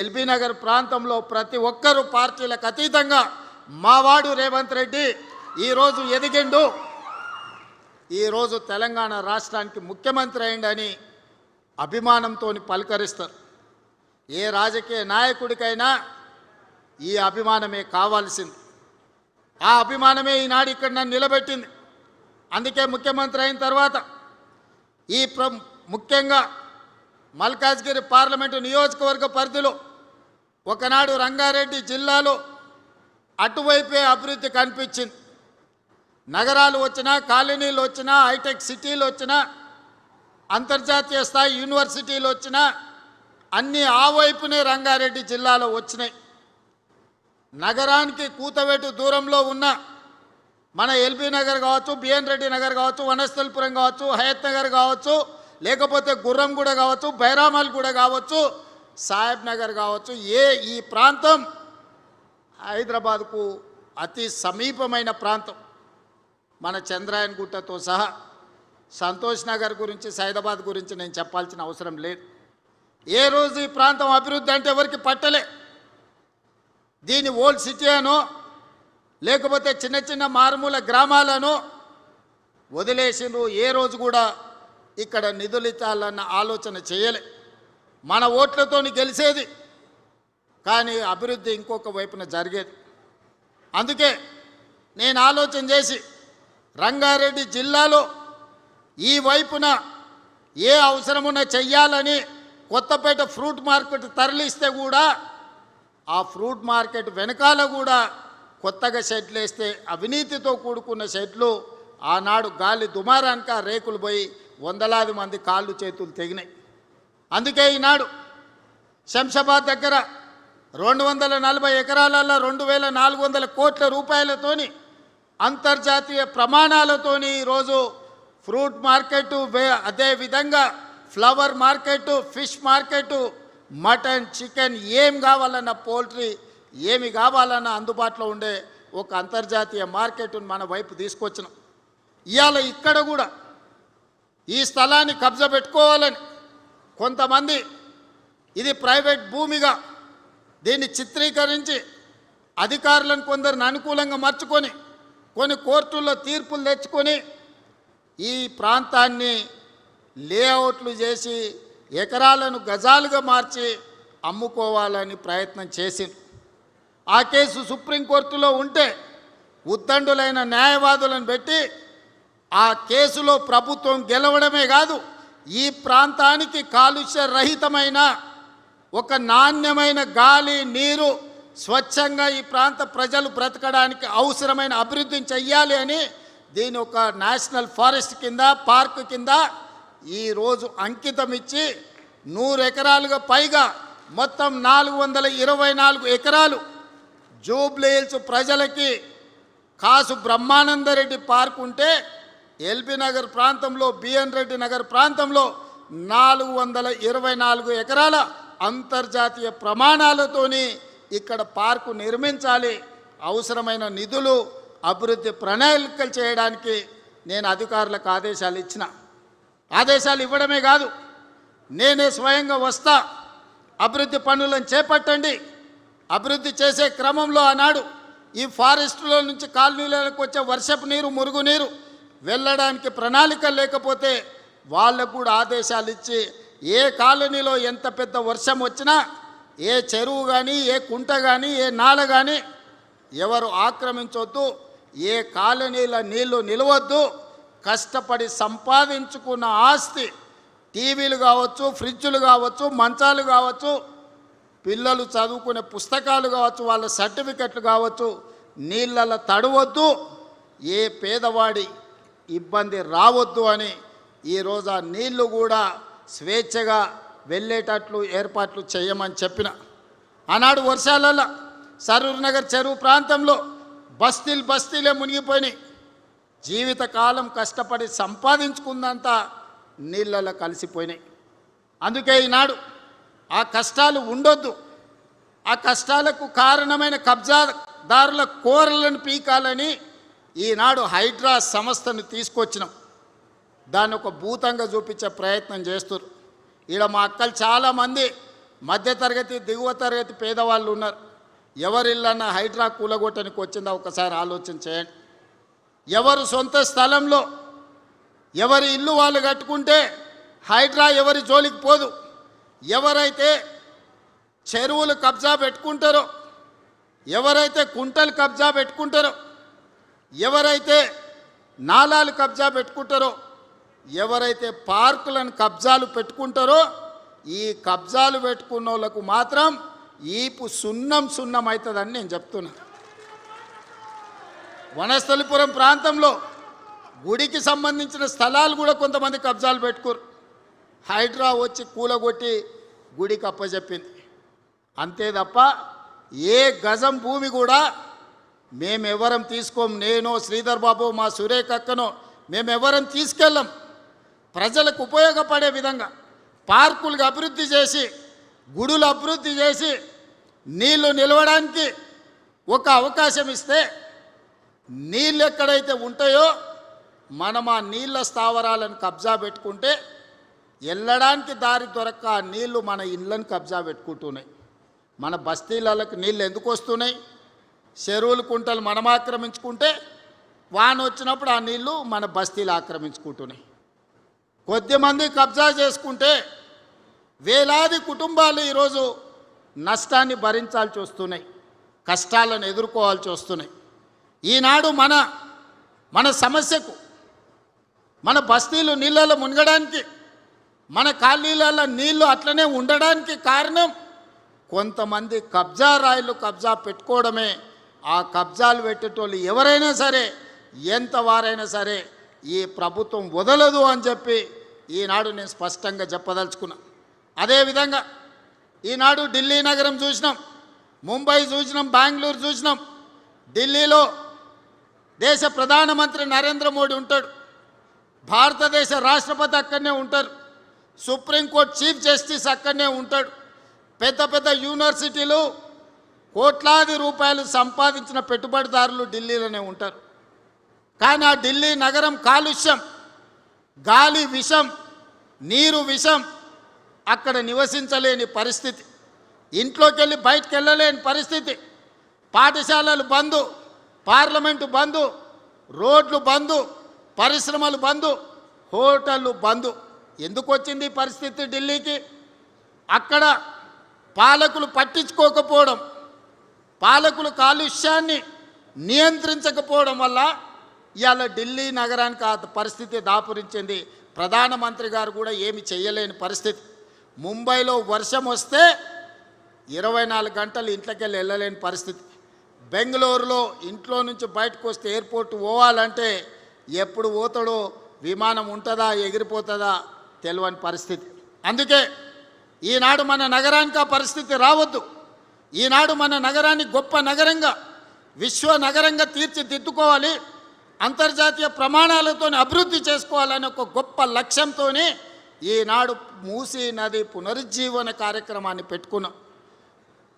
LB Nagar ప్రాంతంలో ప్రతి ఒక్కరూ పార్టీలకు అతీతంగా మావాడు రేవంత్ రెడ్డి ఈరోజు ఎదిగిండు, ఈరోజు తెలంగాణ రాష్ట్రానికి ముఖ్యమంత్రి అయిండని అభిమానంతో పలకరిస్తారు. ఏ రాజకీయ నాయకుడికైనా ఈ అభిమానమే కావాల్సింది. ఆ అభిమానమే ఈనాడు ఇక్కడ నన్ను నిలబెట్టింది. అందుకే ముఖ్యమంత్రి అయిన తర్వాత ఈ ముఖ్యంగా మల్కాజ్గిరి పార్లమెంటు నియోజకవర్గ పరిధిలో ఒకనాడు రంగారెడ్డి జిల్లాలో అటువైపే అభివృద్ధి కనిపించింది. నగరాలు వచ్చినా, కాలనీలు వచ్చినా, హైటెక్ సిటీలు వచ్చినా, అంతర్జాతీయ స్థాయి యూనివర్సిటీలు వచ్చినా అన్నీ ఆ వైపునే రంగారెడ్డి జిల్లాలో వచ్చినాయి. నగరానికి కూతవేటు దూరంలో ఉన్న మన ఎల్బీ నగర్ కావచ్చు, బిఎన్ రెడ్డి నగర్ కావచ్చు, వనస్థలిపురం కావచ్చు, హయత్ నగర్ కావచ్చు, లేకపోతే గుర్రంగూడ కావచ్చు, బైరామల్గూడ కావచ్చు, సాహెబ్ నగర్ కావచ్చు, ఈ ప్రాంతం హైదరాబాద్కు అతి సమీపమైన ప్రాంతం. మన చంద్రాయన్ గుట్టతో సహా సంతోష్ నగర్ గురించి, సైదాబాద్ గురించి నేను చెప్పాల్సిన అవసరం లేదు. ఏ రోజు ఈ ప్రాంతం అభివృద్ధి అంటే ఎవరికి పట్టలే. దీని ఓల్డ్ సిటీ అనో లేకపోతే చిన్న చిన్న మారుమూల గ్రామాలను వదిలేసిండ్రు. ఏ రోజు కూడా ఇక్కడ నిధులు ఇచ్చాలన్న ఆలోచన చేయలే. మన ఓట్లతో గెలిచేది, కానీ అభివృద్ధి ఇంకొక వైపున జరిగేది. అందుకే నేను ఆలోచన చేసి రంగారెడ్డి జిల్లాలో ఈ వైపున ఏ అవసరమున్నా చెయ్యాలని కొత్తపేట ఫ్రూట్ మార్కెట్ తరలిస్తే కూడా ఆ ఫ్రూట్ మార్కెట్ వెనకాల కూడా కొత్తగా షెడ్లు వేస్తే అవినీతితో కూడుకున్న షెడ్లు ఆనాడు గాలి దుమారానికి ఆ రేకులు పోయి వందలాది మంది కాళ్ళు చేతులు తెగినాయి. అందుకే ఈనాడు శంషాబాద్ దగ్గర 240 ఎకరాలలో 2400 కోట్ల రూపాయలతోని అంతర్జాతీయ ప్రమాణాలతోని ఈరోజు ఫ్రూట్ మార్కెట్, అదేవిధంగా flower market, fish market, mutton, chicken ఏం కావాలన్న, పోల్ట్రీ ఏమి కావాలన్న అందుబాటులో ఉండే ఒక అంతర్జాతీయ మార్కెట్ను మన వైపు తీసుకొచ్చినాం. ఇవాళ ఇక్కడ కూడా ఈ స్థలాన్ని కబ్జా పెట్టుకోవాలని కొంతమంది ఇది ప్రైవేట్ భూమిగా దీన్ని చిత్రీకరించి అధికారులను కొందరిని అనుకూలంగా మార్చుకొని కొన్ని కోర్టుల్లో తీర్పులు తెచ్చుకొని ఈ ప్రాంతాన్ని లేఅవుట్లు చేసి ఎకరాలను గజాలుగా మార్చి అమ్ముకోవాలని ప్రయత్నం చేసింది. ఆ కేసు సుప్రీంకోర్టులో ఉంటే ఉద్దండులైన న్యాయవాదులను పెట్టి ఆ కేసులో ప్రభుత్వం గెలవడమే కాదు, ఈ ప్రాంతానికి కాలుష్య రహితమైన ఒక నాణ్యమైన గాలి, నీరు, స్వచ్ఛంగా ఈ ప్రాంత ప్రజలు బ్రతకడానికి అవసరమైన అభివృద్ధిని చెయ్యాలి అని దీని ఒక నేషనల్ ఫారెస్ట్ కింద, పార్క్ కింద ఈరోజు అంకితం ఇచ్చి 100 ఎకరాలుగా పైగా మొత్తం 424 ఎకరాలు జూబ్లీహిల్స్ ప్రజలకి కాసు బ్రహ్మానందరెడ్డి పార్క్ ఉంటే ఎల్బీ నగర్ ప్రాంతంలో, బిఎన్ రెడ్డి నగర్ ప్రాంతంలో 424 ఎకరాల అంతర్జాతీయ ప్రమాణాలతోని ఇక్కడ పార్కు నిర్మించాలి. అవసరమైన నిధులు, అభివృద్ధి ప్రణాళికలు చేయడానికి నేను అధికారులకు ఆదేశాలు ఇచ్చిన. ఆదేశాలు ఇవ్వడమే కాదు, నేనే స్వయంగా వస్తా, అభివృద్ధి పనులను చేపట్టండి. అభివృద్ధి చేసే క్రమంలో ఆనాడు ఈ ఫారెస్టులో నుంచి కాలనీలకు వచ్చే వర్షపు నీరు, మురుగునీరు వెళ్ళడానికి ప్రణాళిక లేకపోతే వాళ్ళకు కూడా ఆదేశాలు ఇచ్చి ఏ కాలనీలో ఎంత పెద్ద వర్షం వచ్చినా ఏ చెరువు కానీ, ఏ కుంట కానీ, ఏ నాల కానీ ఎవరు ఆక్రమించొద్దు, ఏ కాలనీల నీళ్లు నిలవద్దు. కష్టపడి సంపాదించుకున్న ఆస్తి, టీవీలు కావచ్చు, ఫ్రిడ్జులు కావచ్చు, మంచాలు కావచ్చు, పిల్లలు చదువుకునే పుస్తకాలు కావచ్చు, వాళ్ళ సర్టిఫికెట్లు కావచ్చు, నీళ్ళలో తడవద్దు, ఏ పేదవాడి ఇబ్బంది రావద్దు అని ఈరోజు ఆ నీళ్లు కూడా స్వేచ్ఛగా వెళ్ళేటట్లు ఏర్పాట్లు చేయమని చెప్పిన. ఆనాడు వర్షాలలో సరూర్ నగర్ చెరువు ప్రాంతంలో బస్తీలే మునిగిపోయినాయి. జీవితకాలం కష్టపడి సంపాదించుకుందంతా నీళ్ళలో కలిసిపోయినాయి. అందుకే ఈనాడు ఆ కష్టాలు ఉండొద్దు, ఆ కష్టాలకు కారణమైన కబ్జాదారుల కోరలను పీకాలని ఈనాడు హైడ్రా సంస్థను తీసుకొచ్చినాం. దాన్ని ఒక భూతంగా చూపించే ప్రయత్నం చేస్తున్నారు. ఈడ మా అక్కలు చాలామంది మధ్యతరగతి దిగువ తరగతి పేదవాళ్ళు ఉన్నారు. ఎవరిల్లన్నా హైడ్రా కూలగొట్టడానికి వచ్చిందా ఒకసారి ఆలోచన చేయండి. ఎవరు సొంత స్థలంలో ఎవరి ఇల్లు వాళ్ళు కట్టుకుంటే హైడ్రా ఎవరి జోలికి పోదు. ఎవరైతే చెరువులు కబ్జా పెట్టుకుంటారో, ఎవరైతే కుంటలు కబ్జా పెట్టుకుంటారో, ఎవరైతే నాలాలు కబ్జా పెట్టుకుంటారో, ఎవరైతే పార్కులను కబ్జాలు పెట్టుకుంటారో, ఈ కబ్జాలు పెట్టుకున్న వాళ్ళకు మాత్రం ఈపు సున్నం అవుతుందని నేను చెప్తున్నా. వనస్థలిపురం ప్రాంతంలో గుడికి సంబంధించిన స్థలాలు కూడా కొంతమంది కబ్జాలు పెట్టుకోరు. హైడ్రా వచ్చి కూలగొట్టి గుడికి అప్పచెప్పింది. అంతే తప్ప ఏ గజం భూమి కూడా మేమెవరం తీసుకోం. నేను శ్రీధర్ బాబు మా సురేఖ అక్కనో మేమెవరం తీసుకెళ్ళం. ప్రజలకు ఉపయోగపడే విధంగా పార్కులకు అభివృద్ధి చేసి, గుడులు అభివృద్ధి చేసి, నీళ్లు నిలవడానికి ఒక అవకాశం ఇస్తే, నీళ్ళు ఎక్కడైతే ఉంటాయో మనం ఆ నీళ్ళ స్థావరాలను కబ్జా పెట్టుకుంటే వెళ్ళడానికి దారి దొరక్క ఆ నీళ్లు మన ఇళ్ళను కబ్జా పెట్టుకుంటున్నాయి. మన బస్తీలకు నీళ్ళు ఎందుకు వస్తున్నాయి? చెరువులు కుంటలు మనం ఆక్రమించుకుంటే వాన వచ్చినప్పుడు ఆ నీళ్లు మన బస్తీలు ఆక్రమించుకుంటున్నాయి. కొద్దిమంది కబ్జా చేసుకుంటే వేలాది కుటుంబాలు ఈరోజు నష్టాన్ని భరించాల్సి వస్తున్నాయి, కష్టాలను ఎదుర్కోవాల్సి వస్తున్నాయి. ఈనాడు మన సమస్యకు, మన బస్తీలు నీళ్ళలో మునగడానికి, మన కాలనీలలో నీళ్లు అట్లనే ఉండడానికి కారణం కొంతమంది కబ్జా రాయిలు కబ్జా పెట్టుకోవడమే. ఆ కబ్జాలు పెట్టేటోళ్ళు ఎవరైనా సరే, ఎంత వారైనా సరే ఈ ప్రభుత్వం వదలదు అని చెప్పి ఈనాడు నేను స్పష్టంగా చెప్పదలుచుకున్నా. అదేవిధంగా ఈనాడు ఢిల్లీ నగరం చూసినాం, ముంబై చూసినాం, బెంగళూరు చూసినాం. ఢిల్లీలో దేశ ప్రధానమంత్రి నరేంద్ర మోడీ ఉంటాడు, భారతదేశ రాష్ట్రపతి అక్కడనే ఉంటారు, సుప్రీంకోర్టు చీఫ్ జస్టిస్ అక్కడనే ఉంటాడు. పెద్ద పెద్ద యూనివర్సిటీలు కోట్లాది రూపాయలు సంపాదించిన పెట్టుబడిదారులు ఢిల్లీలోనే ఉంటారు. కానీ ఆ ఢిల్లీ నగరం కాలుష్యం, గాలి విషం, నీరు విషం, అక్కడ నివసించలేని పరిస్థితి, ఇంట్లోకి వెళ్ళి బయటకు వెళ్ళలేని పరిస్థితి, పాఠశాలలు బందు, పార్లమెంటు బందు, రోడ్లు బందు, పరిశ్రమలు బందు, హోటళ్ళు బందు. ఎందుకు వచ్చింది ఈ పరిస్థితి ఢిల్లీకి? అక్కడ పాలకులు పట్టించుకోకపోవడం, పాలకులు కాలుష్యాన్ని నియంత్రించకపోవడం వల్ల ఇవాళ ఢిల్లీ నగరానికి ఆ పరిస్థితి దాపురించింది. ప్రధానమంత్రి గారు కూడా ఏమి చేయలేని పరిస్థితి. ముంబైలో వర్షం వస్తే 24 గంటలు ఇంట్లోకి వెళ్ళలేని పరిస్థితి. బెంగళూరులో ఇంట్లో నుంచి బయటకు వస్తే ఎయిర్పోర్ట్ పోవాలంటే ఎప్పుడు పోతాడో, విమానం ఉంటుందా ఎగిరిపోతుందా తెలియని పరిస్థితి. అందుకే ఈనాడు మన నగరానికి ఆ పరిస్థితి రావద్దు. ఈనాడు మన నగరాన్ని గొప్ప నగరంగా, విశ్వ నగరంగా తీర్చిదిద్దుకోవాలి, అంతర్జాతీయ ప్రమాణాలతో అభివృద్ధి చేసుకోవాలనే ఒక గొప్ప లక్ష్యంతో ఈనాడు మూసీ నది పునరుజ్జీవన కార్యక్రమాన్ని పెట్టుకున్నాం.